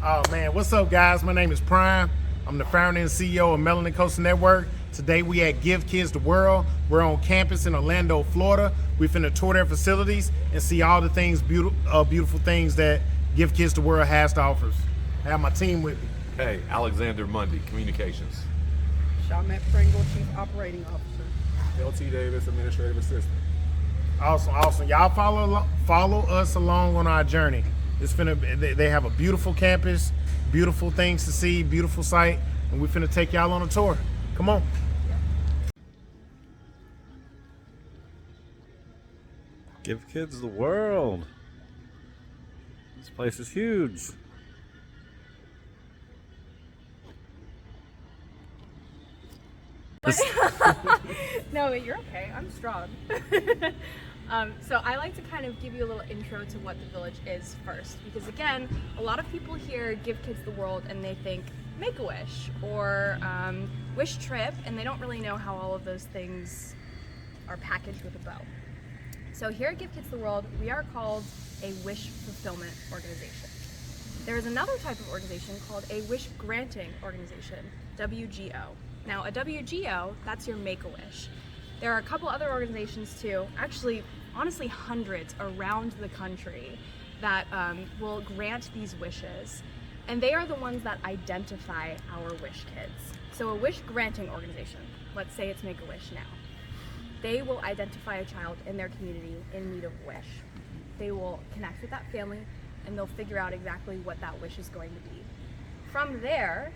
Oh man, what's up guys? My name is Prime. I'm the founder and CEO of Melanin Coaster Network. Today we at Give Kids the World. We're on campus in Orlando, Florida. We finna tour their facilities and see all the things, beautiful things that Give Kids the World has to offer. I have my team with me. Hey, Alexander Mundy, Communications. Shamet Pringle, Chief Operating Officer. LT Davis, Administrative Assistant. Awesome. Y'all follow us along on our journey. They have a beautiful campus, beautiful things to see, beautiful site, and we finna take y'all on a tour. Come on. Give Kids the World. This place is huge. No, you're okay. I'm strong. So I like to kind of give you a little intro to what the village is first, because again, a lot of people hear Give Kids the World and they think Make-A-Wish or Wish Trip, and they don't really know how all of those things are packaged with a bow. So here at Give Kids the World, we are called a wish fulfillment organization. There is another type of organization called a wish granting organization, WGO. Now a WGO, that's your Make-A-Wish. There are a couple other organizations too, actually honestly hundreds around the country that will grant these wishes, and they are the ones that identify our wish kids. So a wish granting organization, let's say it's Make-A-Wish now, they will identify a child in their community in need of a wish. They will connect with that family and they'll figure out exactly what that wish is going to be. From there,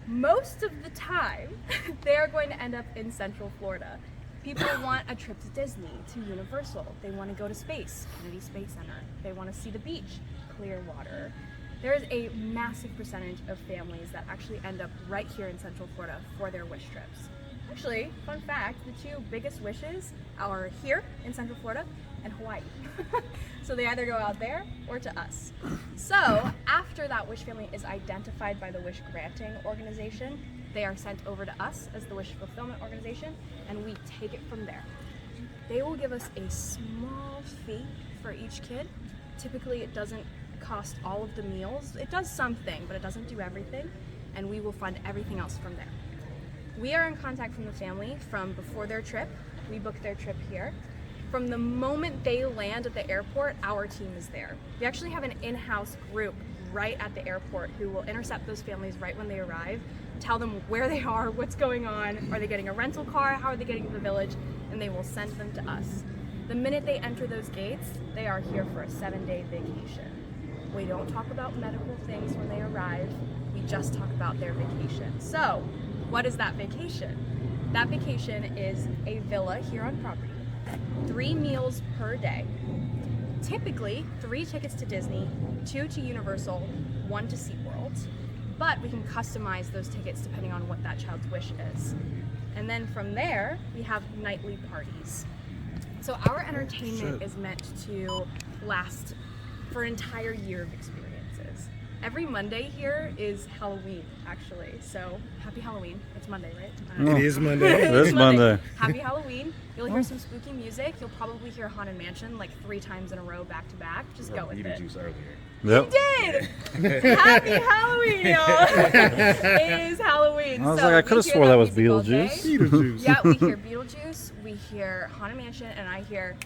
most of the time, they're going to end up in Central Florida. People want a trip to Disney, to Universal. They want to go to space, Kennedy Space Center. They want to see the beach, Clearwater. There is a massive percentage of families that actually end up right here in Central Florida for their wish trips. Actually, fun fact, the two biggest wishes are here in Central Florida and Hawaii. So they either go out there or to us. So after that wish family is identified by the wish granting organization, they are sent over to us as the wish fulfillment organization, and we take it from there. They will give us a small fee for each kid. Typically it doesn't cost all of the meals. It does something, but it doesn't do everything, and we will fund everything else from there. We are in contact from the family from before their trip. We book their trip here. From the moment they land at the airport, our team is there. We actually have an in-house group right at the airport who will intercept those families right when they arrive, tell them where they are, what's going on, are they getting a rental car, how are they getting to the village, and they will send them to us. The minute they enter those gates, they are here for a 7-day vacation. We don't talk about medical things when they arrive, we just talk about their vacation. So, what is that vacation? That vacation is a villa here on property, 3 meals per day, typically 3 tickets to Disney, 2 to Universal, 1 to SeaWorld, but we can customize those tickets depending on what that child's wish is. And then from there, we have nightly parties. So our entertainment is meant to last for an entire year of experiences. Every Monday here is Halloween, actually. So happy Halloween. It's Monday, right? It is Monday. It is Monday. Happy Halloween. You'll hear some spooky music. You'll probably hear Haunted Mansion like 3 times in a row, back to back. Just go with it. Beetlejuice earlier. Yep. You did! Happy Halloween, y'all! It is Halloween. I was so like, I could have we hear swore that was music all day. Beetlejuice. Beetlejuice. Yeah, we hear Beetlejuice, we hear Haunted Mansion, and I hear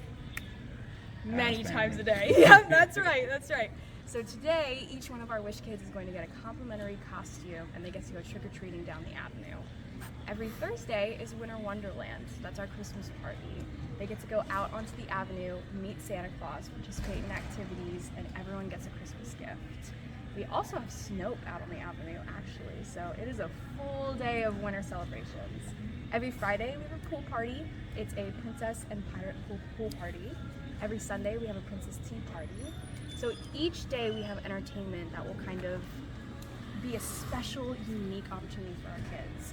many times a day. Yeah, that's right, that's right. So today, each one of our wish kids is going to get a complimentary costume, and they get to go trick-or-treating down the avenue. Every Thursday is Winter Wonderland. That's our Christmas party. They get to go out onto the avenue, meet Santa Claus, participate in activities, and everyone gets a Christmas gift. We also have Snope out on the avenue, actually, so it is a full day of winter celebrations. Every Friday, we have a pool party. It's a princess and pirate pool party. Every Sunday, we have a princess tea party. So each day we have entertainment that will kind of be a special, unique opportunity for our kids.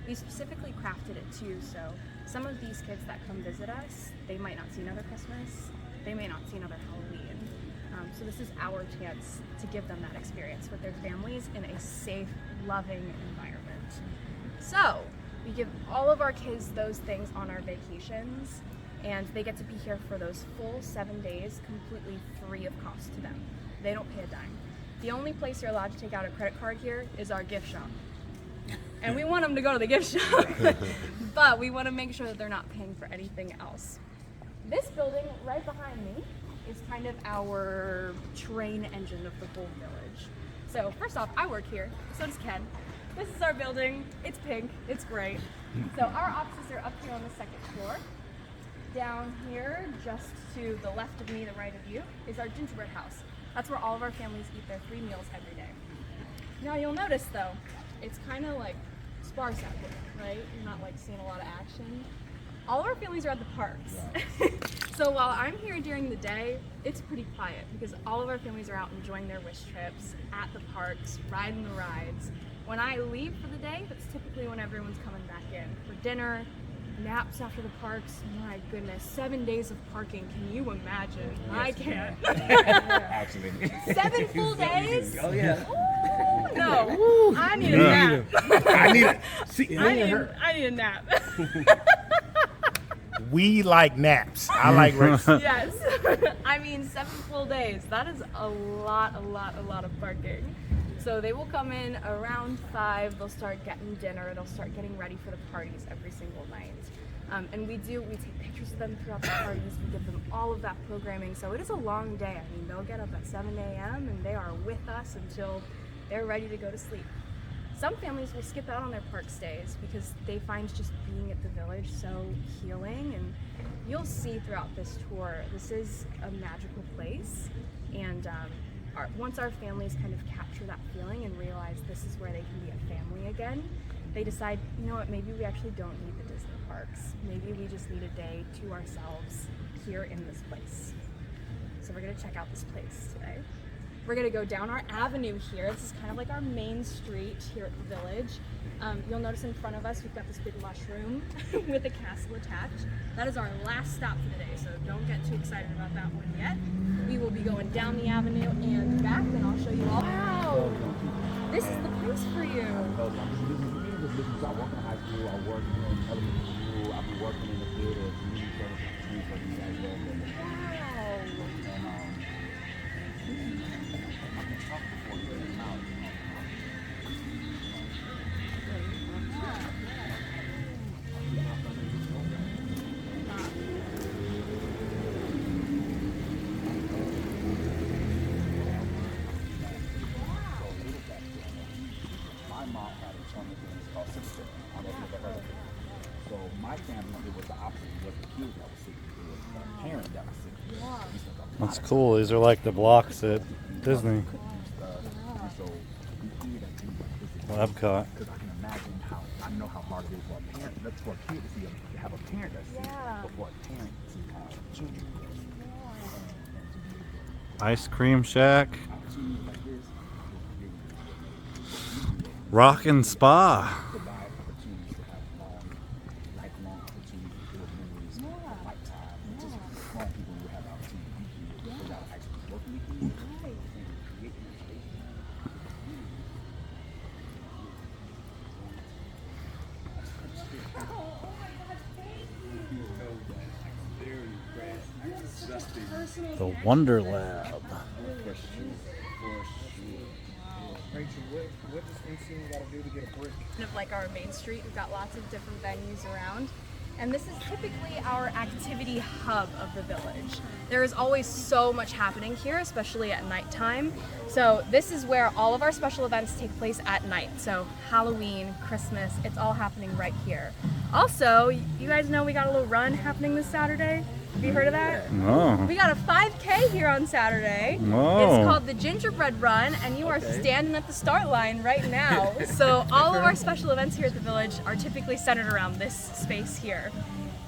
We specifically crafted it too, so some of these kids that come visit us, they might not see another Christmas, they may not see another Halloween. So this is our chance to give them that experience with their families in a safe, loving environment. So we give all of our kids those things on our vacations, and they get to be here for those full 7 days completely free of cost to them. They don't pay a dime. the only place you're allowed to take out a credit card here is our gift shop. And we want them to go to the gift shop, but we want to make sure that they're not paying for anything else. This building right behind me is kind of our train engine of the whole village. So first off, I work here, so does Ken. This is our building. It's pink. It's great. So our offices are up here on the second floor. Down here, just to the left of me, the right of you, is our gingerbread house. That's where all of our families eat their 3 meals every day. Now you'll notice though, it's kind of like sparse out here, right? You're not like seeing a lot of action. All of our families are at the parks. So while I'm here during the day, it's pretty quiet because all of our families are out enjoying their wish trips, at the parks, riding the rides. When I leave for the day, that's typically when everyone's coming back in for dinner, naps after the parks. My goodness, 7 days of parking, can you imagine? Yes, I can't. Actually. 7 full days? Oh yeah. Ooh, no, I need a nap. I need it. See, I need a nap. we like naps. I like rest. Yes. I mean, 7 full days. That is a lot of parking. So they will come in around 5. They'll start getting dinner. They'll start getting ready for the parties every single night. And we take pictures of them throughout the parties. We give them all of that programming. So it is a long day. I mean, they'll get up at 7 a.m. and they are with us until they're ready to go to sleep. Some families will skip out on their park stays because they find just being at the village so healing. And you'll see throughout this tour, this is a magical place. And once our families kind of capture that feeling and realize this is where they can be a family again, they decide, you know what, maybe we actually don't need the Disney parks. Maybe we just need a day to ourselves here in this place. So we're gonna check out this place today. We're gonna go down our avenue here. This is kind of like our main street here at the village. You'll notice in front of us, we've got this big mushroom with a castle attached. That is our last stop for the day, so don't get too excited about that one yet. We will be going down the avenue and back, and I'll show you all. Wow, this is the place for you. I work in high school, I work in elementary school, I've been working in the field of community service for these guys. So my family, it was the opposite. It was the kid that was sick. It was the parent that was sick. That's cool. These are like the blocks at Disney. Well, Epcot. Because I can imagine I know how hard it is for a parent. That's for a kid to have a parent that's sick. But for a parent to have children. Ice cream shack. Rock and spa. The Wonder Lab. Rachel, what does MCN got to do to get a brick? Kind of like our main street, we've got lots of different venues around. And this is typically our activity hub of the village. There is always so much happening here, especially at nighttime. So this is where all of our special events take place at night. So Halloween, Christmas, it's all happening right here. Also, you guys know we got a little run happening this Saturday. Have you heard of that? No. We got a 5K here on Saturday. Whoa. It's called the Gingerbread Run, and you are standing at the start line right now. So all of our special events here at the village are typically centered around this space here.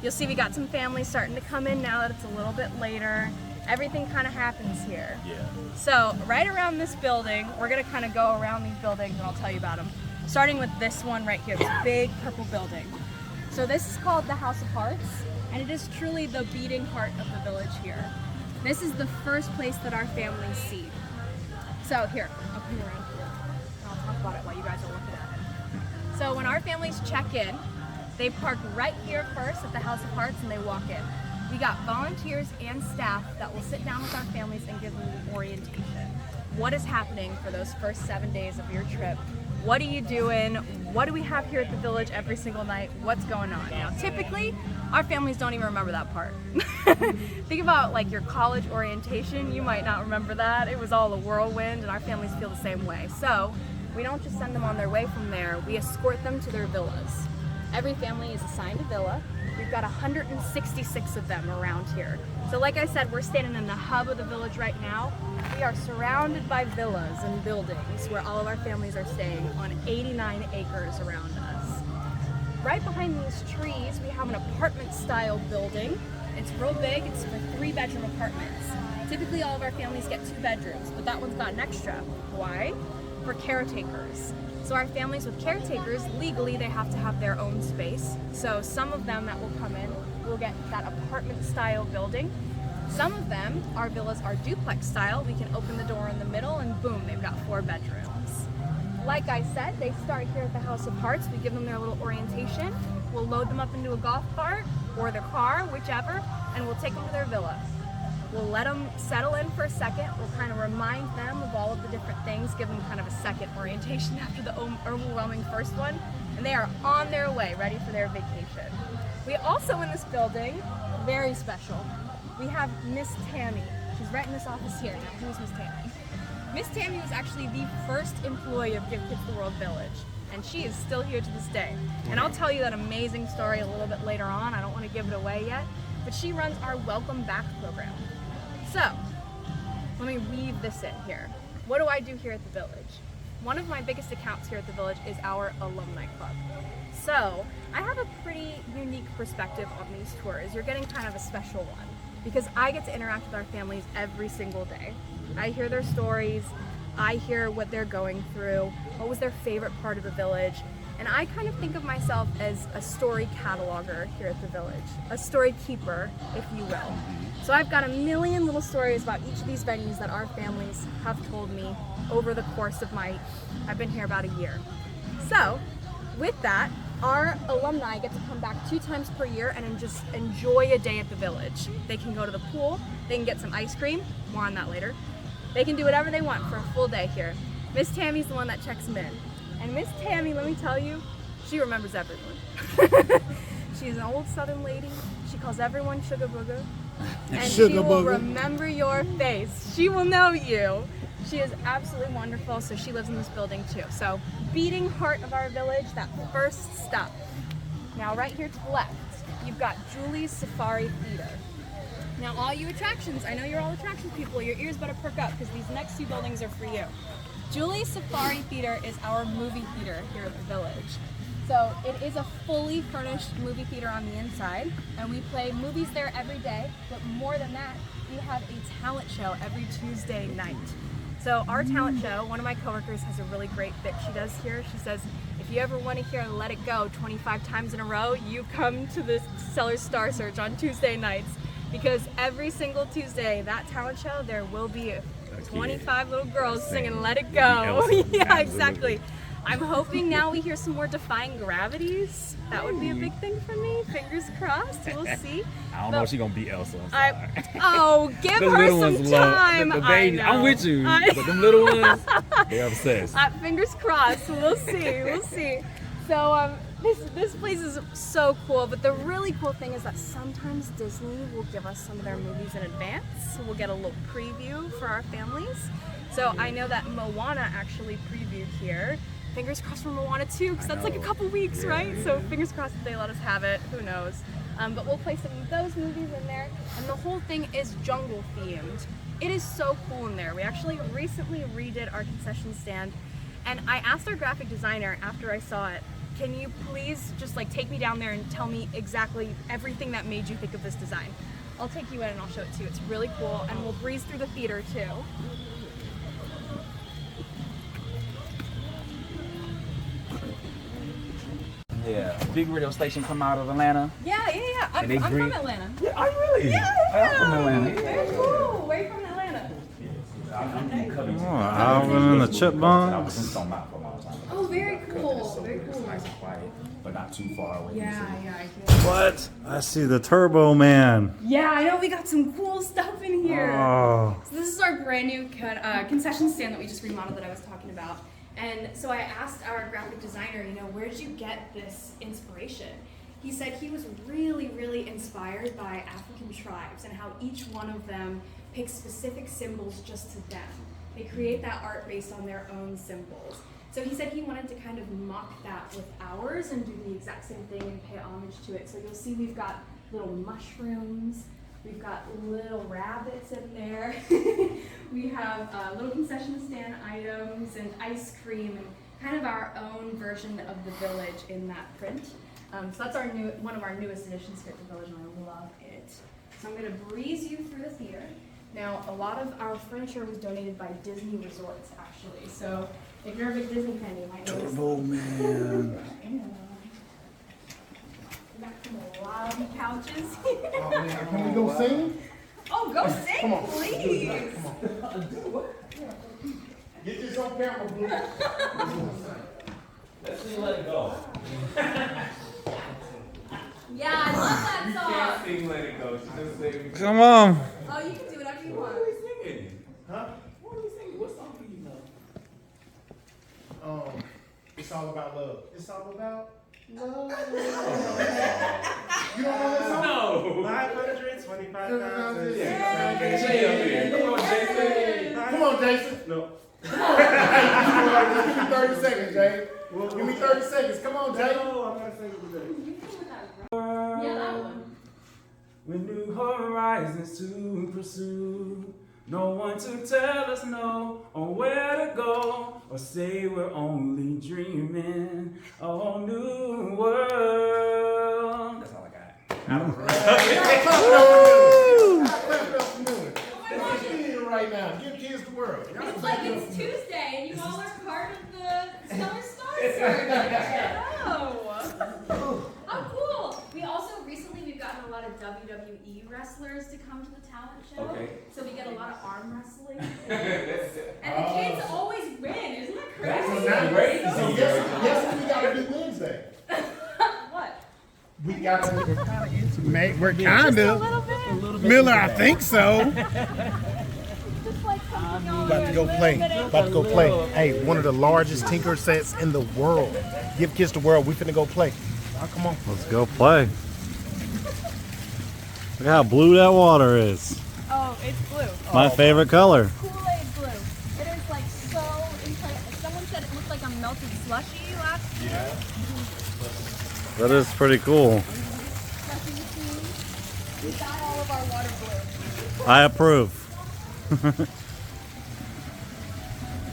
You'll see we got some families starting to come in now that it's a little bit later. Everything kind of happens here. Yeah. So right around this building, we're gonna kind of go around these buildings and I'll tell you about them. Starting with this one right here, this big purple building. So this is called the House of Hearts. And it is truly the beating heart of the village here. This is the first place that our families see. So here, I'll come around here. I'll talk about it while you guys are looking at it. So when our families check in, they park right here first at the House of Hearts and they walk in. We got volunteers and staff that will sit down with our families and give them the orientation. what is happening for those first 7 days of your trip. What are you doing? What do we have here at the village every single night? What's going on? Now, typically, our families don't even remember that part. Think about like your college orientation. You might not remember that. It was all a whirlwind, and our families feel the same way. So we don't just send them on their way from there. We escort them to their villas. Every family is assigned a villa. We've got 166 of them around here. So like I said, we're standing in the hub of the village right now. We are surrounded by villas and buildings where all of our families are staying on 89 acres around us. Right behind these trees, we have an apartment style building. It's real big, it's for 3-bedroom apartments. Typically all of our families get 2 bedrooms, but that one's got an extra. Why? For caretakers. So our families with caretakers, legally they have to have their own space. So some of them that will come in will get that apartment style building. Some of them, our villas are duplex style. We can open the door in the middle and boom, they've got 4 bedrooms. Like I said, they start here at the House of Hearts. We give them their little orientation. We'll load them up into a golf cart or their car, whichever, and we'll take them to their villa. We'll let them settle in for a second. We'll kind of remind them of all of the different things, give them kind of a second orientation after the overwhelming first one, and they are on their way, ready for their vacation. We also in this building, very special, we have Miss Tammy. She's right in this office here. Now, who's Miss Tammy? Miss Tammy was actually the first employee of Give Kids the World Village, and she is still here to this day. And I'll tell you that amazing story a little bit later on. I don't want to give it away yet, but she runs our Welcome Back program. So, let me weave this in here. What do I do here at the village? One of my biggest accounts here at the village is our alumni club. So, I have a pretty unique perspective on these tours. You're getting kind of a special one because I get to interact with our families every single day. I hear their stories, I hear what they're going through, what was their favorite part of the village, and I kind of think of myself as a story cataloger here at the village, a story keeper, if you will. So I've got a million little stories about each of these venues that our families have told me over the course of I've been here about a year. So with that, our alumni get to come back 2 times per year and just enjoy a day at the village. They can go to the pool, they can get some ice cream, more on that later. They can do whatever they want for a full day here. Miss Tammy's the one that checks them in. And Miss Tammy, let me tell you, she remembers everyone. She's an old Southern lady. She calls everyone Sugar Booger. And she will remember your face. She will know you. She is absolutely wonderful, so she lives in this building too. So, beating heart of our village, that first stop. Now right here to the left, you've got Julie's Safari Theater. Now all you attractions, I know you're all attractions people, your ears better perk up because these next 2 buildings are for you. Julie's Safari Theater is our movie theater here at the village. So it is a fully furnished movie theater on the inside, and we play movies there every day, but more than that, we have a talent show every Tuesday night. So our talent show, one of my coworkers has a really great bit she does here. She says, if you ever want to hear Let It Go 25 times in a row, you come to the Sellers Star Search on Tuesday nights, because every single Tuesday, that talent show, there will be 25 little girls singing Let It Go. Yeah, exactly. I'm hoping now we hear some more Defying Gravities. That would be a big thing for me. Fingers crossed. We'll see. I don't know if she's gonna beat Elsa. Oh, give her some time. The baby, I'm with you, but them little ones, they're obsessed. Fingers crossed. We'll see. We'll see. So this place is so cool, but the really cool thing is that sometimes Disney will give us some of their movies in advance. So we'll get a little preview for our families. So I know that Moana actually previewed here. Fingers crossed for Moana 2, because that's like a couple weeks, right? So fingers crossed that they let us have it. Who knows? But we'll play some of those movies in there, and the whole thing is jungle themed. It is so cool in there. We actually recently redid our concession stand, and I asked our graphic designer after I saw it, can you please just like take me down there and tell me exactly everything that made you think of this design? I'll take you in and I'll show it to you. It's really cool, and we'll breeze through the theater too. Yeah, big radio station come out of Atlanta. Yeah. I'm from Atlanta. Yeah, are you really? Yeah. I'm from Atlanta. Very cool. Where are you from Atlanta? Oh, Alvin and the Chipmunks. Oh, very cool. Very cool. Nice and quiet, but not too far away. Yeah, I get it. What? I see the Turbo Man. Yeah, I know we got some cool stuff in in here. Oh. So this is our brand new concession stand that we just remodeled that I was talking about. And so I asked our graphic designer, you know, where did you get this inspiration? He said he was really, really inspired by African tribes and how each one of them picks specific symbols just to them. They create that art based on their own symbols. So he said he wanted to kind of mock that with ours and do the exact same thing and pay homage to it. So you'll see we've got little mushrooms, we've got little rabbits in there, we have little concession stand items and ice cream and kind of our own version of the village in that print. So that's our one of our newest additions here at the village, and I love it. So I'm going to breeze you through the theater. Now, a lot of our furniture was donated by Disney Resorts, actually. So if you're a big Disney fan, you might notice. Turbo Man. We got some lobby couches. Oh, man. Can we go sing? Oh, go sing, Come on. please. Come on. Get this on camera, Blue. Let's see, let it go. Yeah, I love that song. Sing Let It Go. She just said, Come on. Oh, you can do whatever you want. singing. Huh? What are we singing? What song do you know? It's all about love. It's all about love. You don't know that song? No. 525,000. Yeah. Jay up here. Come on, Jason. Come on, Jason. No. Come on. Hey, give me 30 seconds, Jay. Give me 30 seconds. Come on, Jay. No, I'm not singing today. Yeah, that one. With new horizons to pursue, no one to tell us no on where to go, or say we're only dreaming a whole new world. That's all I got. Right now, give kids the world. It's like it's Tuesday and you all are part of the Stellar Star Circle. Oh, how cool. We also we've gotten a lot of WWE wrestlers to come to the talent show. Okay. So we get a lot of arm wrestling. And the kids always win. Isn't that crazy? That's great. So guess what we gotta do Wednesday? What? We gotta we're Just kinda. a little bit. Miller, I think so. Just like something y'all About to go play. About to go play. Hey, one of the largest tinker sets in the world. Give kids the world. We finna go play. Oh, come on. Let's go play. Look how blue that water is. Oh, it's blue. My favorite color. Kool-Aid blue. It is like so incredible. Someone said it looked like a melted slushy last year. That is pretty cool. Slushy machine. We got all of our water blue. I approve.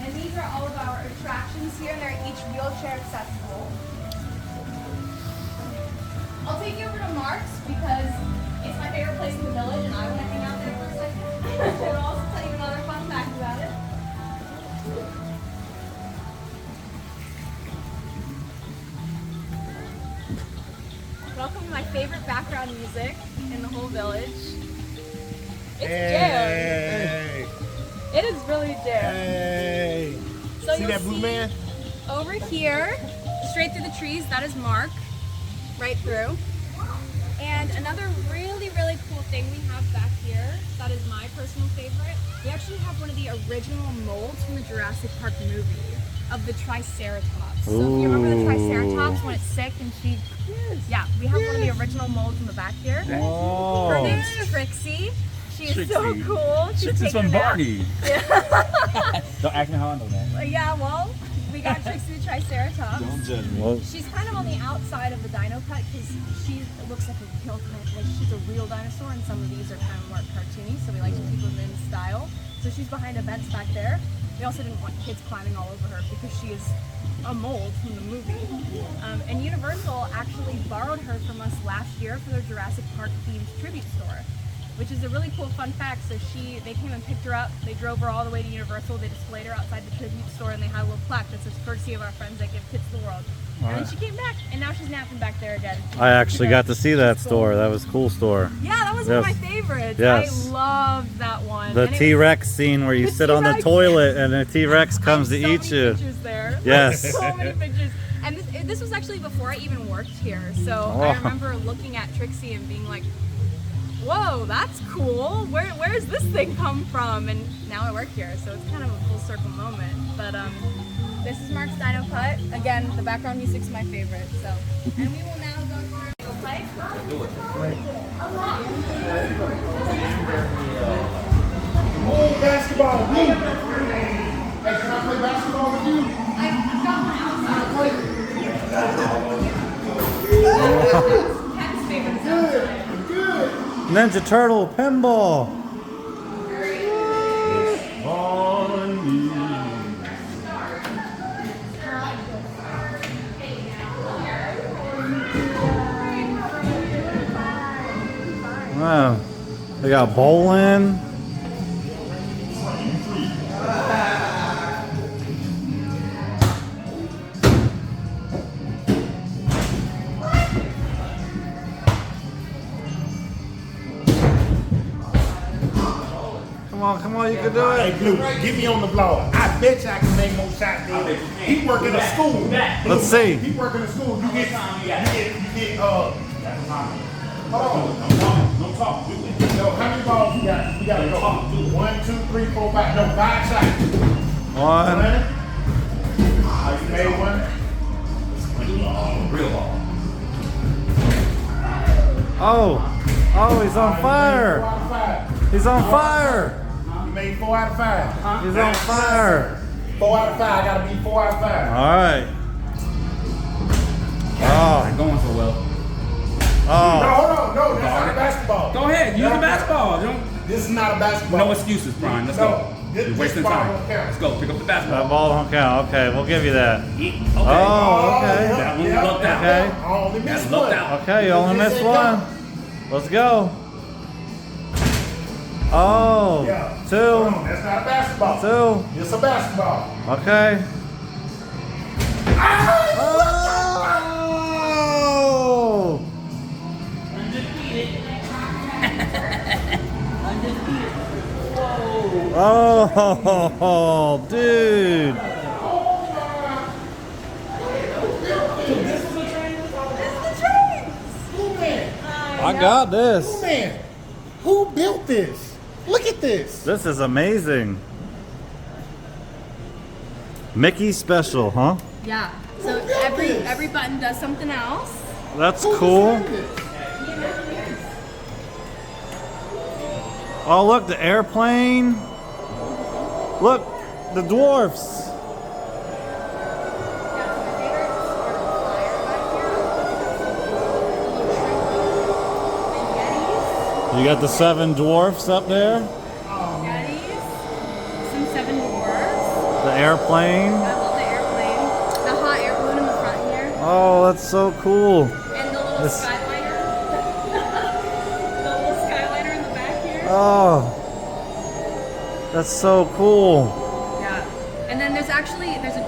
And these are all of our attractions here, and they're each wheelchair accessible. I'll take you over to Mark's because it's my favorite place in the village, and I want to hang out there for a second. I'll also tell you another fun fact about it. Welcome to my favorite background music in the whole village. It's jam. It is really jam. Hey. So See you'll that blue man? over here, straight through the trees, that is Mark, right through. And another really, really cool thing we have back here, that is my personal favorite, we actually have one of the original molds from the Jurassic Park movie of the Triceratops. So if you remember the Triceratops when it's sick and she, yeah, we have one of the original molds in the back here. Her Oh. name's Trixie. She is so cool. She's Trixie's taking from a nap. Barney. Don't act me how I know that. Yeah, well, we got Trixie the Triceratops. Don't judge me. Well, She's kind of on the outside of the dino cut because she looks like a kill like she's a real dinosaur, and some of these are kind of more cartoony, so we like to keep them in style. So she's behind a fence back there. We also didn't want kids climbing all over her because she is a mold from the movie. And Universal actually borrowed her from us last year for their Jurassic Park themed tribute store, which is a really cool fun fact. So they came and picked her up, they drove her all the way to Universal, they displayed her outside the tribute store, and they had a little plaque that says courtesy of our friends that give kids the world. And then she came back, and now she's napping back there again. I actually got to see that store. That was a cool store. Yeah, that was one of my Yes. favorites. Yes. I loved that one. The And it was- T-Rex scene where you The sit on the T-Rex. toilet and the T-Rex comes to so eat many you. pictures there. Yes. So many pictures. And this was actually before I even worked here. So Oh. I remember looking at Trixie and being like, whoa, that's cool. Where's this thing come from? And now I work here, so it's kind of a full circle moment. But this is Mark's Dino Cut. Again, the background music's my favorite. So, and we will now go through a play. Oh, basketball. Hey, can I play basketball with you? I've got my outside. Ken's favorite is outside. Good. Ninja Turtle pinball. Wow. They got bowling. Come on, you can do Hey, it. Blue, get me on the blower. I bet you I can make more shots than you. He work in a school. Blue, Let's see. He work in a school. You get, hold on. Don't talk, do it. Yo, how many balls you got? We gotta go. 1, 2, 3, 4, 5. No, 5 shots. One. You made one. Real ball. Oh, he's on 4 fire. out of 5. He's on fire. You made 4 out of 5. He's on fire. 4 out of 5. I gotta be 4 out of 5. All right. Not going so well. No, Oh. hold on. No, that's not a basketball. Go ahead, use the basketball. This is not a basketball. No excuses, Brian. Let's go. This You're wasting ball time. don't count. Let's go. Pick up the That basketball. ball don't count. Okay, we'll give you that. Okay. Oh, okay. That one lucked out. Okay. I only missed That's lucked one. out. Okay, you only missed one. Let's go. Oh, Yeah. Hold 2, on, that's not a basketball. 2. It's a basketball. Okay. Oh! Oh, dude. I got this. Man, who built this? Look at this. This is amazing. Mickey special, huh? Yeah. So every button does something else. That's cool. Oh, look, the airplane. Look, the dwarfs. You got the 7 dwarfs up there. Yetis, some 7 dwarfs. The airplane. I love the airplane. The hot air balloon in the front here. Oh, that's so cool. And the little This- skyliner. The little skyliner in the back here. Oh, that's so cool. Yeah. And then there's a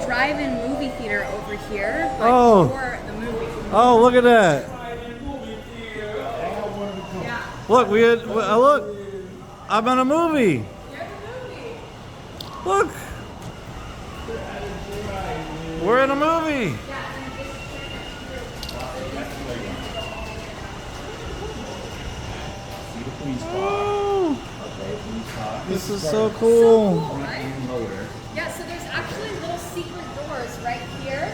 drive-in movie theater over here, like Oh. for the movie. Oh, look at that. Yeah. Look, look. I'm in a movie. You're in the movie. Look. We're in a movie. Oh, this is so cool. Right? Yeah, so there's actually little secret doors right here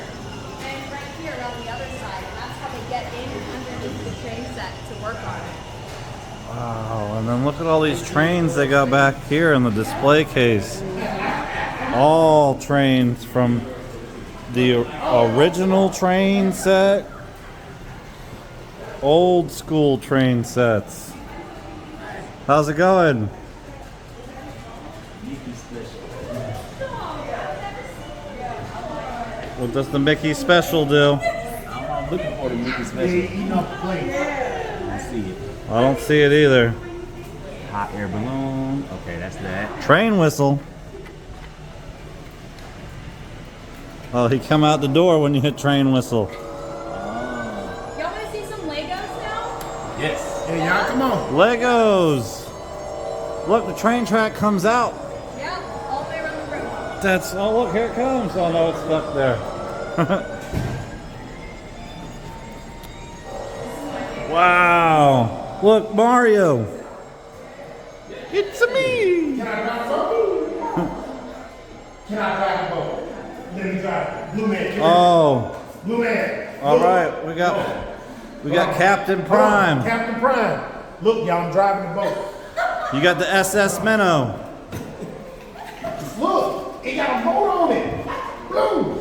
and right here around the other side. And that's how they get in underneath the train set to work on it. Wow, and then look at all these trains they got back here in the display case. All trains from the original train set, old school train sets. How's it going? What does the Mickey special do? I'm looking for the Mickey special. Eating off the plate. I see it. I don't see it either. Hot air balloon. Okay, that's that. Train whistle. Oh, he come out the door when you hit train whistle. Y'all want to see some Legos now? Yes. Hey, y'all, come on. Legos. Look, the train track comes out. Yeah, all the way around the room. That's, oh look, here it comes. Oh no, it's stuck there. Wow. Look, Mario. It's me. Can I drive the boat? Can I drive the boat? Let me drive. Blue man. Oh, Blue man. all right. We got Captain Prime. Captain Prime. Look, y'all, I'm driving the boat. You got the SS Minnow. Look, it got a boat on it. Blue.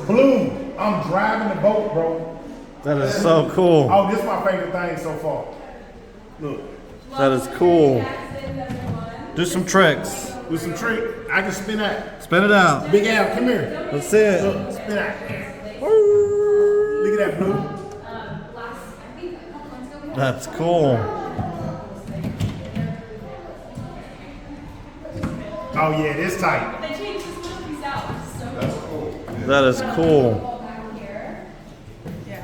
Blue. I'm driving the boat, bro. That is so cool. Oh, this is my favorite thing so far. Look. That is cool. Do some tricks. Do some trick. I can spin out. Spin it out. Big Al, come here. Let's see it. Look, spin out. Look at that, Blue. That's cool. Oh yeah, this tight. They changed this little piece out. So That is cool. Yeah.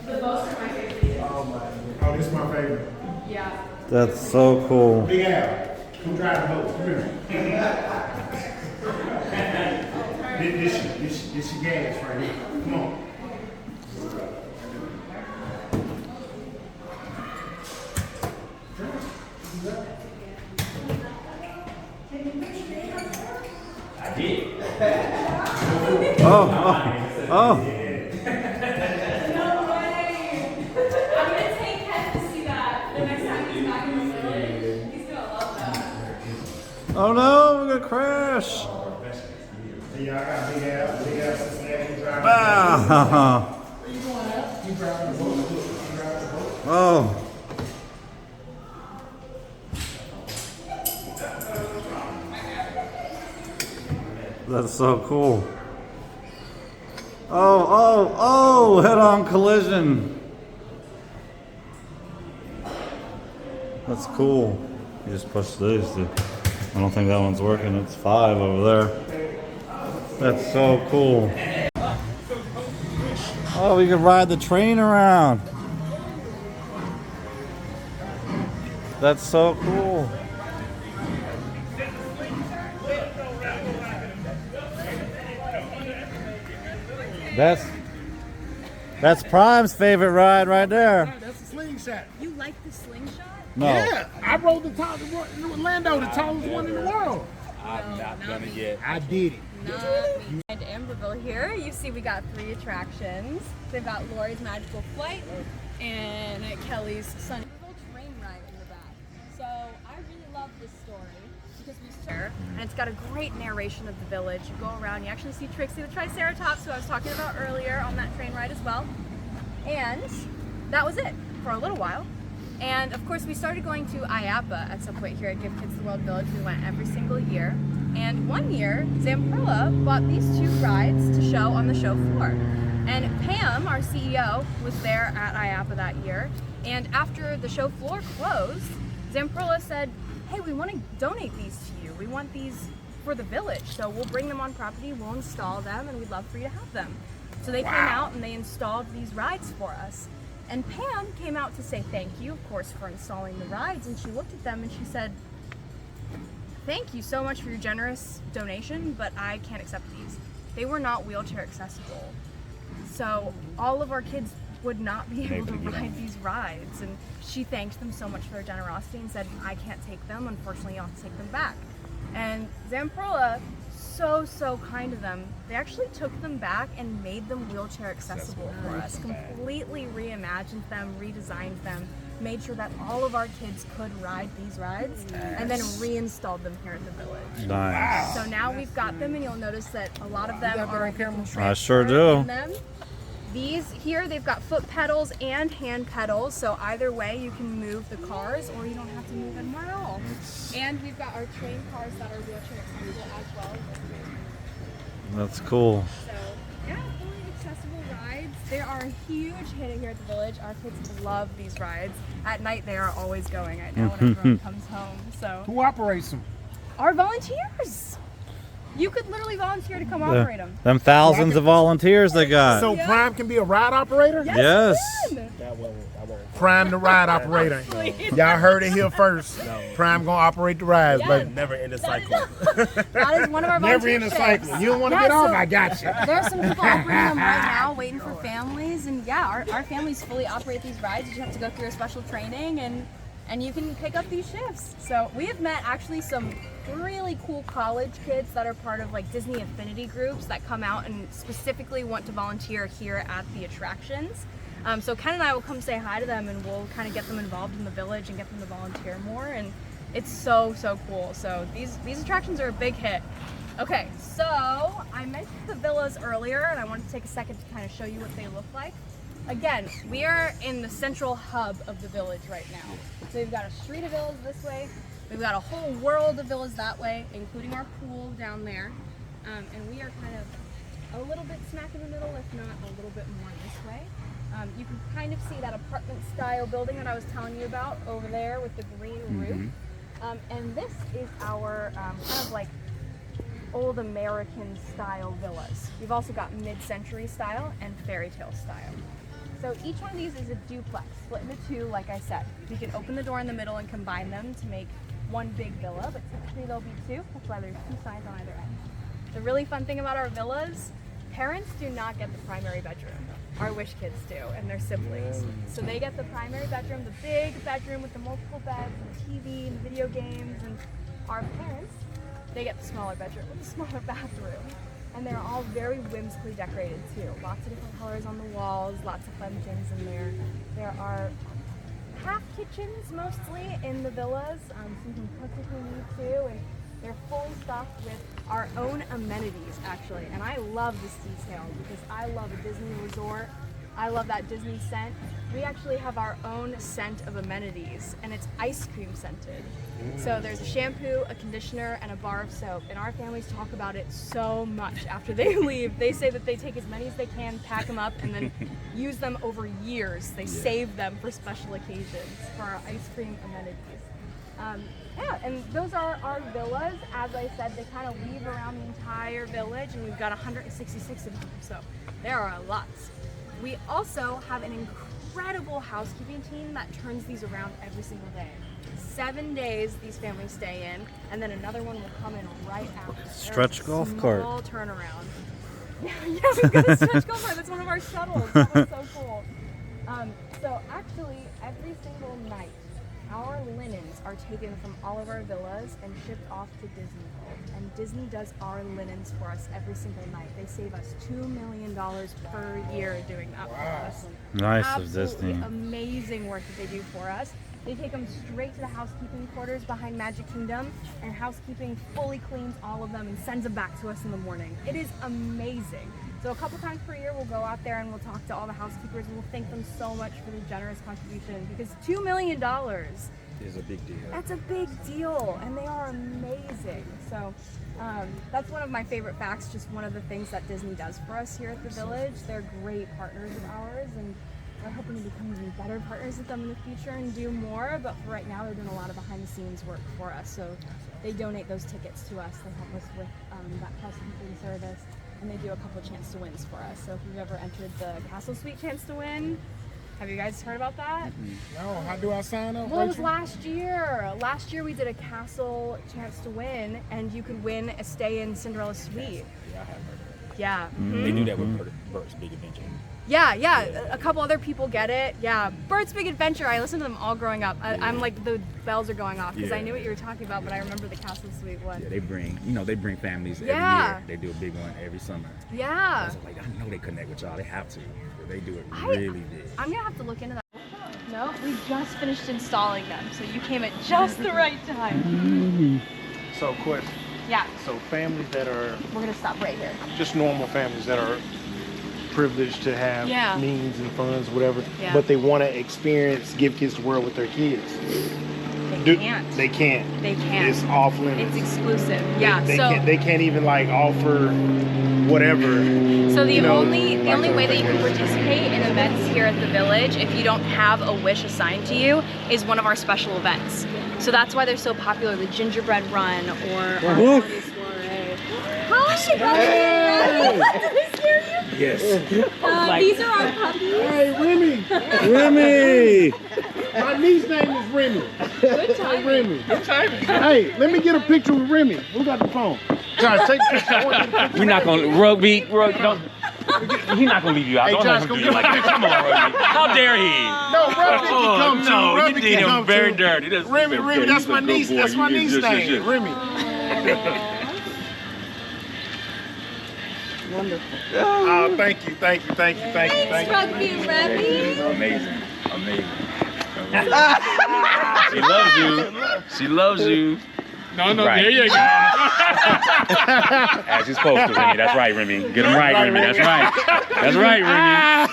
the boats are my favorite. Oh, this is my favorite. Yeah. That's so cool. Big Al, come drive the boat. Come here. This your gas right here. Come on. I did. Oh. No way! I'm gonna take Ken to see that the next time he's back in the village. He's gonna love that. Oh no, we're gonna crash. Yeah, I got Big Al. Big Al, Cincinnati, driving. Ah. You driving the boat. You driving the boat. Oh. That's so cool. Oh, head-on collision. That's cool. You just push these. I don't think that one's working. It's 5 over there. That's so cool. Oh, we can ride the train around. That's so cool. That's Prime's favorite ride right there. That's a slingshot. You like the slingshot? No. Yeah, I rode the tallest one in Orlando, the tallest one in the world. I've not done it yet. I did it. And Amberville here, you see we got 3 attractions. They've got Lori's Magical Flight and Kelly's Sunny train ride in the back. So I really love this story because we share, and it's got a great narration of the village. You go around, you actually see Trixie the Triceratops, who I was talking about earlier on that train ride as well. And that was it for a little while. And of course we started going to IAPA at some point here at Give Kids the World Village. We went every single year. And one year, Zamperla bought these 2 rides to show on the show floor. And Pam, our CEO, was there at IAPA that year. And after the show floor closed, Zamperla said, hey, we want to donate these to you. We want these for the village. So we'll bring them on property, we'll install them, and we'd love for you to have them. So they came out and they installed these rides for us. And Pam came out to say thank you, of course, for installing the rides. And she looked at them and she said, thank you so much for your generous donation, but I can't accept these. They were not wheelchair accessible. So all of our kids would not be able to ride these rides. And she thanked them so much for their generosity and said, I can't take them. Unfortunately, you'll have to take them back. And Zamperla, so kind to them. They actually took them back and made them wheelchair accessible for us. Completely reimagined them, redesigned them, made sure that all of our kids could ride these rides, and then reinstalled them here at the village. Nice. So now we've got them, and you'll notice that a lot of them are I sure do. in them. These here, they've got foot pedals and hand pedals, so either way you can move the cars or you don't have to move them at all. And we've got our train cars that are wheelchair accessible as well. That's cool. So yeah, fully accessible rides. They are a huge hit here at the village. Our kids love these rides. At night they are always going right now when everyone comes home. So Who operates them? our volunteers. You could literally volunteer to come operate them. Them thousands of volunteers they got. So Prime can be a ride operator? Yes. Prime the ride operator. Y'all heard it here first. Prime gonna operate the rides, Yeah. but Never end a cycle. That is one of our never in volunteer a shifts. cycle. You don't want to Yeah, get off? so- I got you. There are some people operating them right now, waiting for families, and yeah, our families fully operate these rides. You just have to go through a special training, and you can pick up these shifts. So we have met actually some really cool college kids that are part of like Disney affinity groups that come out and specifically want to volunteer here at the attractions. So Ken and I will come say hi to them, and we'll kind of get them involved in the village and get them to volunteer more, and it's so cool. So these attractions are a big hit. Okay, so I mentioned the villas earlier, and I wanted to take a second to kind of show you what they look like. Again, we are in the central hub of the village right now. So we've got a street of villas this way, we've got a whole world of villas that way, including our pool down there, and we are kind of a little bit smack in the middle, if not a little bit more this way. You can kind of see that apartment style building that I was telling you about over there with the green roof. And this is our kind of like old American style villas. We've also got mid-century style and fairy tale style. So each one of these is a duplex, split into two, like I said. You can open the door in the middle and combine them to make one big villa, but typically there'll be two. That's why there's two signs on either end. The really fun thing about our villas, parents do not get the primary bedroom. Our wish kids do, and their siblings. So they get the primary bedroom, the big bedroom with the multiple beds and TV and video games, and our parents, they get the smaller bedroom with the smaller bathroom. And they're all very whimsically decorated too. Lots of different colors on the walls, lots of fun things in there. There are half kitchens mostly in the villas, so you can cook if you need to, and they're fully stocked with our own amenities actually. And I love this detail because I love a Disney resort. I love that Disney scent. We actually have our own scent of amenities, and it's ice cream scented. So there's a shampoo, a conditioner, and a bar of soap, and our families talk about it so much after they leave. They say that they take as many as they can, pack them up, and then use them over years. They save them for special occasions for our ice cream amenities. Yeah, and those are our villas. As I said, they kind of weave around the entire village, and we've got 166 of them, so there are lots. We also have an incredible housekeeping team that turns these around every single day. 7 days these families stay in, and then another one will come in right after. Stretch golf cart. Small turnaround. Yeah, we've got a stretch golf cart. That's one of our shuttles. That was so cool. So actually, every single night, our linens are taken from all of our villas and shipped off to Disney World. And Disney does our linens for us every single night. They save us $2 million per year doing that for us. Nice Absolutely of Disney. amazing work that they do for us. They take them straight to the housekeeping quarters behind Magic Kingdom, and housekeeping fully cleans all of them and sends them back to us in the morning. It is amazing. So a couple times per year we'll go out there and we'll talk to all the housekeepers and we'll thank them so much for their generous contribution, because $2 million Is a big deal. that's a big deal, and they are amazing. So that's one of my favorite facts, just one of the things that Disney does for us here at the Village. They're great partners of ours, and we're hoping to become even better partners with them in the future and do more, but for right now they're doing a lot of behind the scenes work for us. So they donate those tickets to us, they help us with that housekeeping service, and they do a couple chance to wins for us. So if you've ever entered the Castle Suite chance to win, have you guys heard about that? No, how do I sign up? Well, it was Rachel? last year. Last year we did a castle chance to win, and you could win a stay in Cinderella's suite. Yeah, I have heard of it. Yeah. They do that with Bert's Big Adventure. Yeah. A couple other people get it. Yeah. Bert's Big Adventure. I listened to them all growing up. I'm like, the bells are going off because I Yeah. knew what you were talking about, but I remember the castle suite one. Yeah, they bring families Yeah. every year. They do a big one every summer. Yeah. So like, I know they connect with y'all. They have to. They do it I- really big. I'm gonna have to look into that. No, we just finished installing them, so you came at just the right time. So, question. Yeah. So, families that are We're gonna stop right here. just normal families that are privileged to have Yeah. means and funds, whatever, Yeah. but they want to experience Give Kids the World with their kids. They can't. They can't. They can't. It's off limits. It's exclusive. Yeah. They can't even like offer whatever. So the you know, only like way a that you can vacation. participate in events here at the Village, if you don't have a wish assigned to you, is one of our special events. So that's why they're so popular, the gingerbread run or our holiday soiree. Yes. These are our puppies. Hey, Remy. Remy! My niece's name is Remy. Good timing. Remy. Hey, let me get a picture with Remy. Who got the phone? Josh, take a picture. I want to get a picture. We're not gonna Rugby. Don't. He's not gonna leave you out. Hey, Don't Josh, let go him do get you like a that. Come on, Rugby. How dare he? No, Remy can come too. no, Remy you did can him come very too. dirty. That's Remy, okay. Remy, that's He's a my good niece. boy. That's my niece's Yes, name. Remy. Wonderful. Oh, thank you. Thanks, Rugby and Remy. Amazing. Amazing. She loves you. She loves you. No, Right. there you go. As you're supposed to, Remy. That's right, Remy. Get him right, Remy. That's right. That's right, Remy.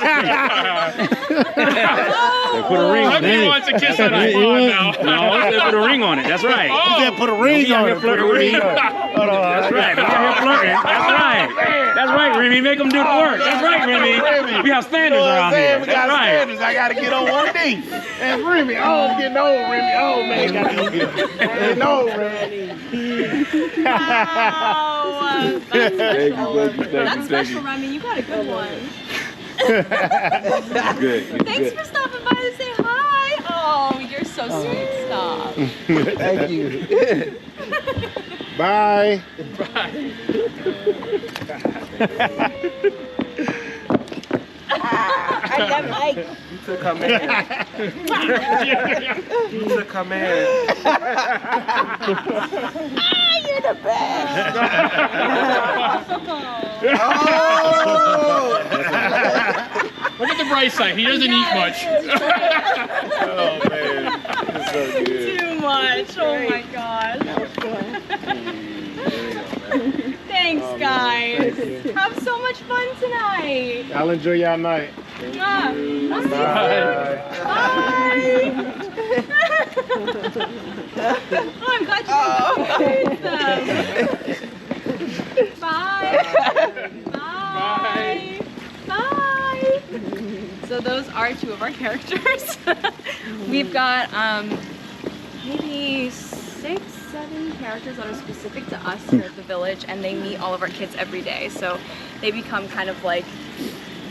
They put a ring on Rugby it. wants a kiss on his paw now. No, they put a ring on it. That's right. You said put a ring on it. Flirting with me. That's right. We out here flirting. That's right. That's right, Remy. Make them do the work. That's right, Remy. We have standards around here. We That's got right. standards. I got to get on one knee. That's Remy. Oh, I'm getting old, Remy. Oh, man. Got to get old, Remy. Wow. That's special, Remy. You got a good one. Good. Thanks for stopping by to say hi. Oh, you're so sweet. Stop. Thank you. Bye. I got Mike. You took her man. You took her man. You're the best. Look at the bright side. He doesn't eat much. Oh, man. It's so good. Too much. Oh my gosh. Thanks, guys. Have so much fun tonight. Y'all enjoy y'all night. Mwah. Bye. Bye. Oh, I'm glad you enjoyed them. Bye. Bye. Bye. So those are two of our characters. We've got maybe 6-7 characters that are specific to us here at the village, and they meet all of our kids every day. So they become kind of like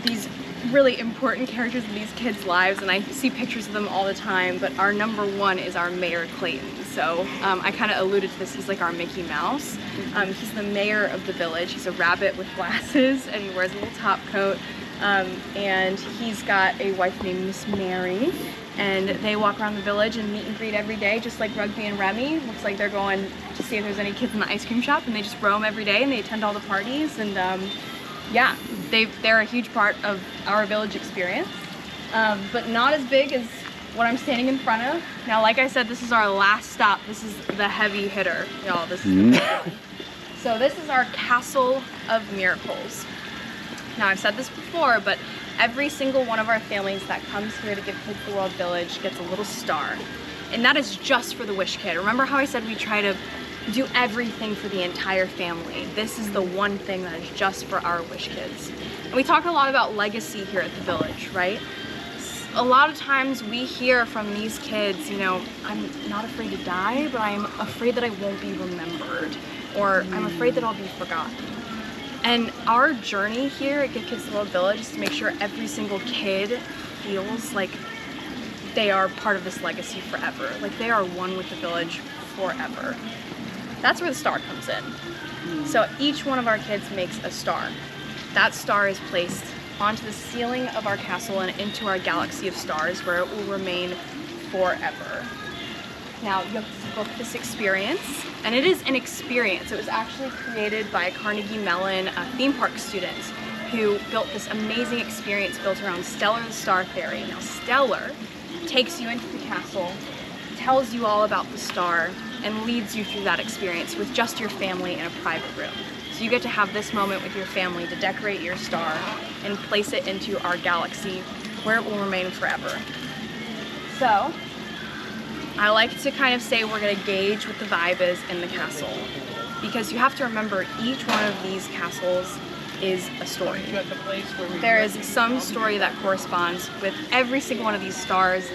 these really important characters in these kids' lives, and I see pictures of them all the time, but our number one is our Mayor Clayton. So I kind of alluded to this, he's like our Mickey Mouse. He's the mayor of the village. He's a rabbit with glasses, and he wears a little top coat. And he's got a wife named Miss Mary, and they walk around the village and meet and greet every day, just like Rugby and Remy. Looks like they're going to see if there's any kids in the ice cream shop, and they just roam every day and they attend all the parties, and yeah, they're a huge part of our village experience, but not as big as what I'm standing in front of. Now, like I said, this is our last stop. This is the heavy hitter, y'all. This is the big one. So this is our Castle of Miracles. Now, I've said this before, but every single one of our families that comes here to Give Kids the World Village gets a little star. And that is just for the Wish Kid. Remember how I said we try to do everything for the entire family? This is the one thing that is just for our Wish Kids. And we talk a lot about legacy here at the village, right? A lot of times we hear from these kids, you know, I'm not afraid to die, but I'm afraid that I won't be remembered, or I'm afraid that I'll be forgotten. And our journey here at Give Kids the World Village is to make sure every single kid feels like they are part of this legacy forever. Like they are one with the village forever. That's where the star comes in. So each one of our kids makes a star. That star is placed onto the ceiling of our castle and into our galaxy of stars, where it will remain forever. Now, you have to book this experience, and it is an experience. It was actually created by a Carnegie Mellon theme park student who built this amazing experience built around Stellar the Star Fairy. Now, Stellar takes you into the castle, tells you all about the star, and leads you through that experience with just your family in a private room. So you get to have this moment with your family to decorate your star and place it into our galaxy where it will remain forever. So, I like to kind of say we're gonna gauge what the vibe is in the castle, because you have to remember each one of these castles is a story. There is some story that corresponds with every single one of these stars,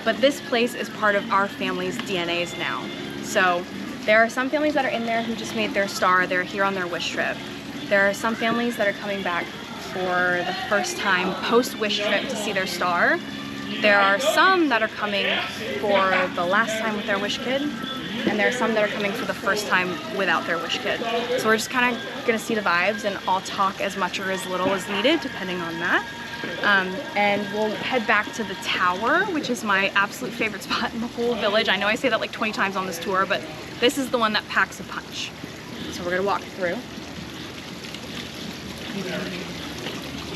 but this place is part of our family's DNAs now. So there are some families that are in there who just made their star, they're here on their wish trip. There are some families that are coming back for the first time post-wish trip to see their star. There are some that are coming for the last time with their wish kid, and there are some that are coming for the first time without their wish kid. So we're just kind of gonna see the vibes, and I'll talk as much or as little as needed depending on that. And we'll head back to the tower, which is my absolute favorite spot in the whole village. I know I say that like 20 times on this tour, but this is the one that packs a punch. So we're gonna walk through.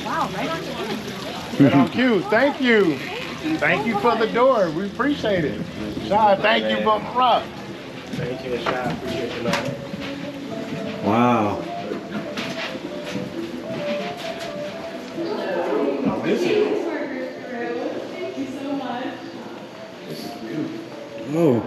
Wow, right on cue. Right on cue. Thank you. Thank you for the door. We appreciate it. Shai, thank you for the rock. Thank you, Shai. Appreciate you, love. Wow. This is Thank you so much. Oh.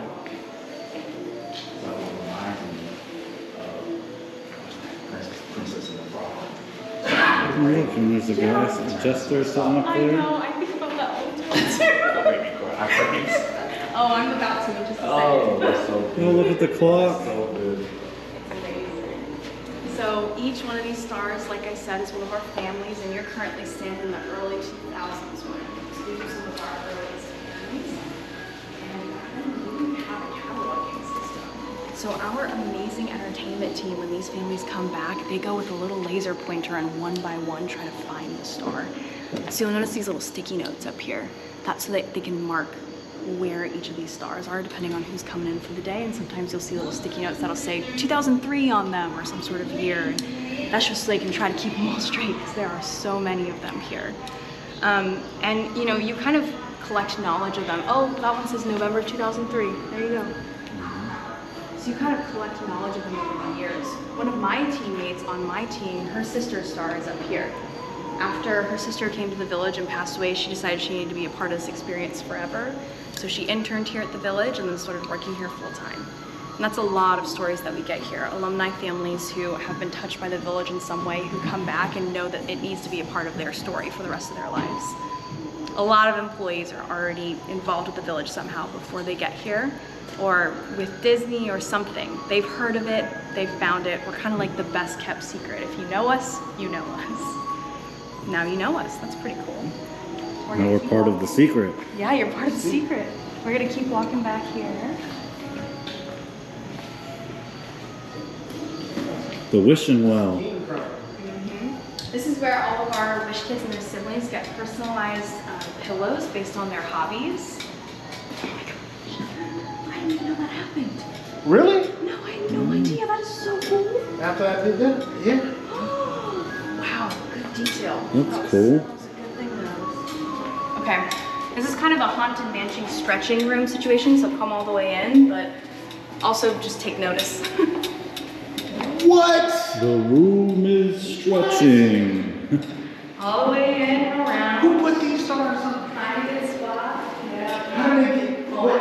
Princess and the Frog. Look, and there's a guy, jester sitting up I there. know, I think about that all the time too. Don't make me cry. Oh, I'm about to in just a second. Oh, that's so good. Oh, look at the clock. So good. So each one of these stars, like I said, is one of our families, and you're currently standing in the early 2000s one. So these are some of our earliest families. And we have a cataloging system. So our amazing entertainment team, when these families come back, they go with a little laser pointer and one by one try to find the star. So you'll notice these little sticky notes up here. That's so that they can mark where each of these stars are depending on who's coming in for the day, and sometimes you'll see little sticky notes that'll say 2003 on them or some sort of year, and that's just so they can try to keep them all straight because there are so many of them here. And you know, you kind of collect knowledge of them. Oh, that one says November 2003. There you go. So you kind of collect knowledge of them over the years. One of my teammates on my team, her sister's star is up here. After her sister came to the village and passed away, she decided she needed to be a part of this experience forever. So she interned here at the village and then started working here full time. And that's a lot of stories that we get here. Alumni families who have been touched by the village in some way, who come back and know that it needs to be a part of their story for the rest of their lives. A lot of employees are already involved with the village somehow before they get here, or with Disney or something. They've heard of it, they've found it. We're kind of like the best kept secret. If you know us, you know us. Now you know us. That's pretty cool. Now we're part of the secret. Yeah, you're part of the secret. We're gonna keep walking back here. The wishing well. This is where all of our wish kids and their siblings get personalized pillows based on their hobbies. Oh my gosh, I didn't even know that happened. Really? No, I had no idea. That is so cool. After I did that? Yeah. Wow, good detail. That's cool. That was a good thing though. Okay, this is kind of a haunted mansion stretching room situation, so come all the way in, but also just take notice. What? The room is stretching. All the way in and around. Who put these stars on? Find a good spot. Yeah. How do they get, what,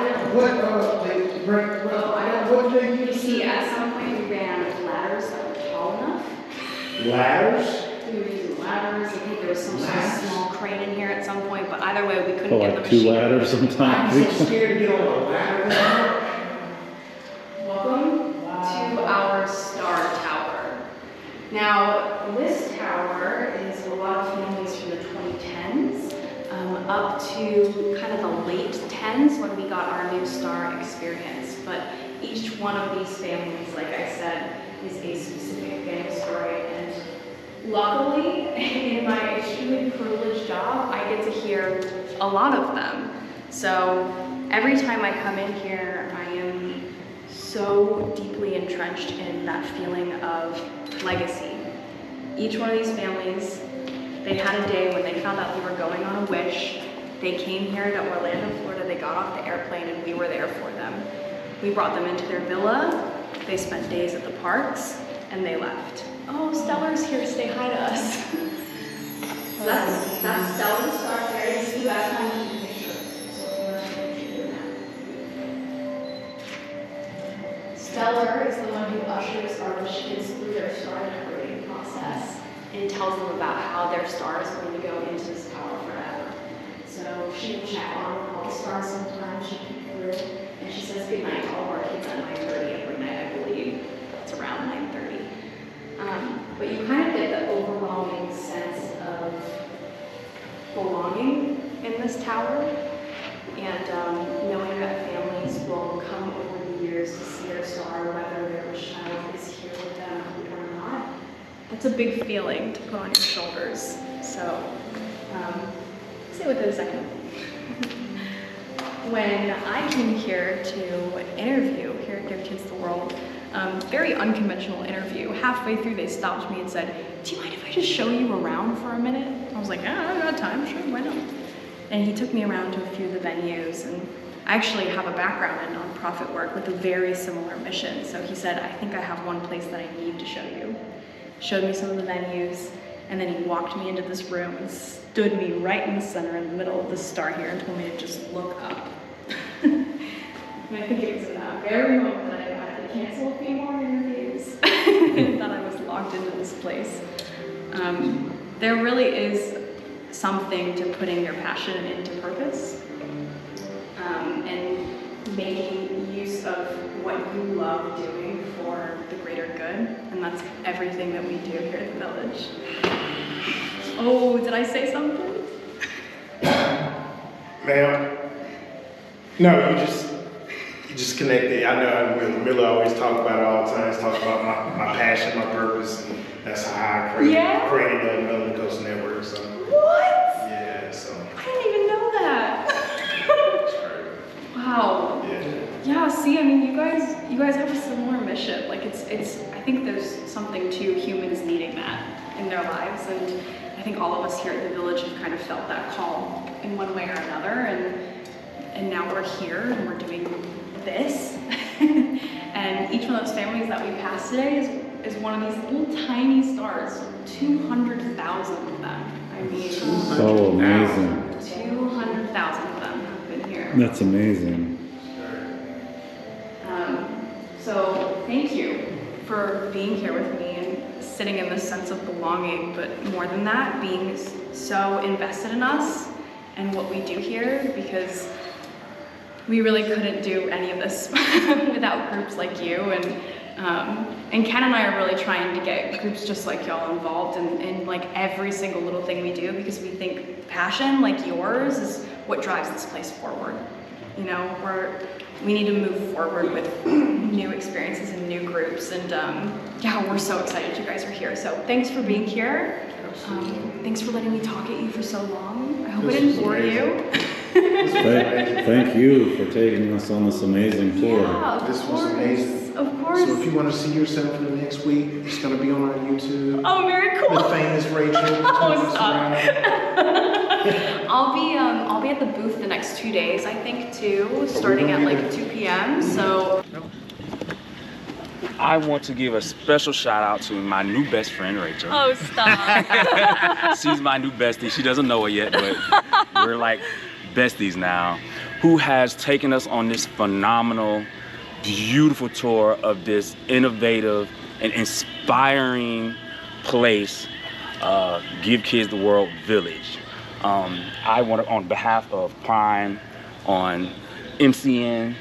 what do they You use? see, at some point we ran ladders that were tall enough. Ladders? We were using ladders. I think there was some sort of small crane in here at some point, but either way, we couldn't Oh, get like the two machine. ladders I'm sometimes. so scared to get on a ladder. Welcome to our star tower. Now, this tower is a lot of families from the 2010s, up to kind of the late 10s when we got our new star experience. But each one of these families, like I said, is a specific family story. And luckily, in my extremely privileged job, I get to hear a lot of them. So every time I come in here, I am so deeply entrenched in that feeling of legacy. Each one of these families, they had a day when they found out they were going on a wish. They came here to Orlando, Florida. They got off the airplane and we were there for them. We brought them into their villa. They spent days at the parks and they left. Oh, Stellar's here to say hi to us. That's Stellar's star there. You see that kind of picture. So if you want to do that. Stellar is the one who ushers our wish kids through their star decorating process and tells them about how their star is going to go into this tower forever. So she will check on all the stars sometimes, she'll peek through, and she says goodnight to all of our kids at 9:30 every night, I believe. It's around 9:30. But you kind belonging in this tower, and knowing that families will come over the years to see their star, whether their child is here with them or not. That's a big feeling to put on your shoulders. So, stay with it a second. When I came here to interview here at Give Kids the World, very unconventional interview. Halfway through, they stopped me and said, "Do you mind if I just show you around for a minute?" I was like, "Yeah, I got time, sure, why not?" And he took me around to a few of the venues, and I actually have a background in nonprofit work with a very similar mission. So he said, "I think I have one place that I need to show you." Showed me some of the venues, and then he walked me into this room and stood me right in the center, in the middle of the star here, and told me to just look up. And I think it was in that very moment that I had to cancel a few more interviews that I was locked into this place. There really is something to putting your passion into purpose, and making use of what you love doing for the greater good, and that's everything that we do here at the Village. Oh, did I say something? Ma'am? No, you just connected. I know Miller always talk about it all the time. He's talk about my passion, my purpose, and that's how I created the Melanin Coaster Network. So. What? Yeah, so. I didn't even know that. Wow. Yeah, see, I mean, you guys have a similar mission. Like it's I think there's something to humans needing that in their lives, and I think all of us here at the Village have kind of felt that call in one way or another, and now we're here and we're doing this. And each one of those families that we passed today is one of these little tiny stars, 200,000 of them. I mean, So amazing. 200,000 of them have been here. That's amazing. So thank you for being here with me and sitting in this sense of belonging, but more than that, being so invested in us and what we do here, because we really couldn't do any of this without groups like you. And Ken and I are really trying to get groups just like y'all involved in like every single little thing we do, because we think passion like yours is what drives this place forward. You know, we need to move forward with new experiences and new groups, and yeah, we're so excited you guys are here. So thanks for being here. Thanks for letting me talk at you for so long. I hope I didn't bore you. Thank you for taking us on this amazing tour. Yeah, This was amazing. Of course. So if you want to see yourself in the next week, it's going to be on our YouTube. Oh, very cool. The famous Rachel. Oh, stop. I'll be at the booth the next 2 days, I think, too, starting at like 2 p.m. So. I want to give a special shout out to my new best friend, Rachel. Oh, stop. She's my new bestie. She doesn't know it yet, but we're like besties now, who has taken us on this phenomenal, beautiful tour of this innovative and inspiring place, Give Kids the World Village. I want to, on behalf of Prime, on MCN,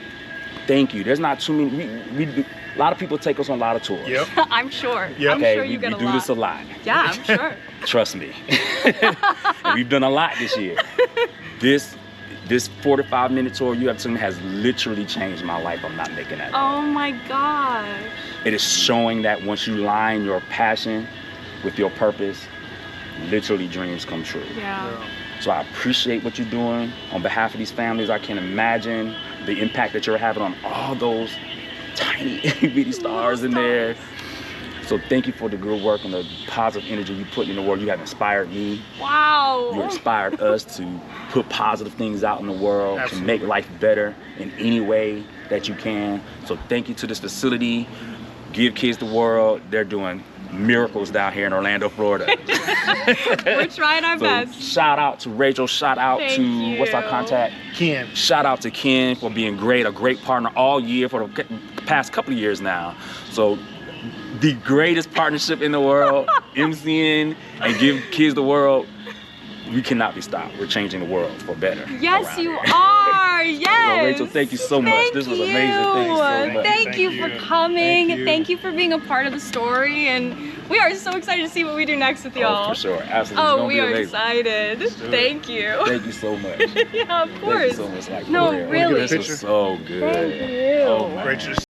thank you. There's not too many, we do, a lot of people take us on a lot of tours. Yep. I'm sure. Yep. I'm sure you we get a do lot. this a lot. Yeah, I'm sure. Trust me. And we've done a lot this year. This 45-minute tour you have seen has literally changed my life. I'm not making that up. Oh my gosh. It is showing that once you line your passion with your purpose, literally dreams come true. Yeah. So I appreciate what you're doing. On behalf of these families, I can imagine the impact that you're having on all those tiny bitty stars in there. So thank you for the good work and the positive energy you put in the world. You have inspired me. Wow. You inspired us to put positive things out in the world, Absolutely. to make life better in any way that you can. So thank you to this facility, Give Kids the World. They're doing miracles down here in Orlando, Florida. We're trying our So best. shout out to Rachel, shout out Thank to, what's our you. contact? Ken. Shout out to Ken for being great, a great partner all year for the past couple of years now. So the greatest partnership in the world, MCN and Give Kids the World. we cannot be stopped. We're changing the world for better. Yes, around you here. are. Yes. Well, Rachel, thank you so much. This was amazing. Thank you so much. Thank you for coming. Thank you for being a part of the story, and we are so excited to see what we do next with y'all. Oh, for sure. Absolutely. It's Oh, gonna we be are amazing. excited. Thank you. Thank you so much. Yeah, of Thank course. you so much. Like, No, for real. really. This was so good. Thank you. Oh, man. Rachel,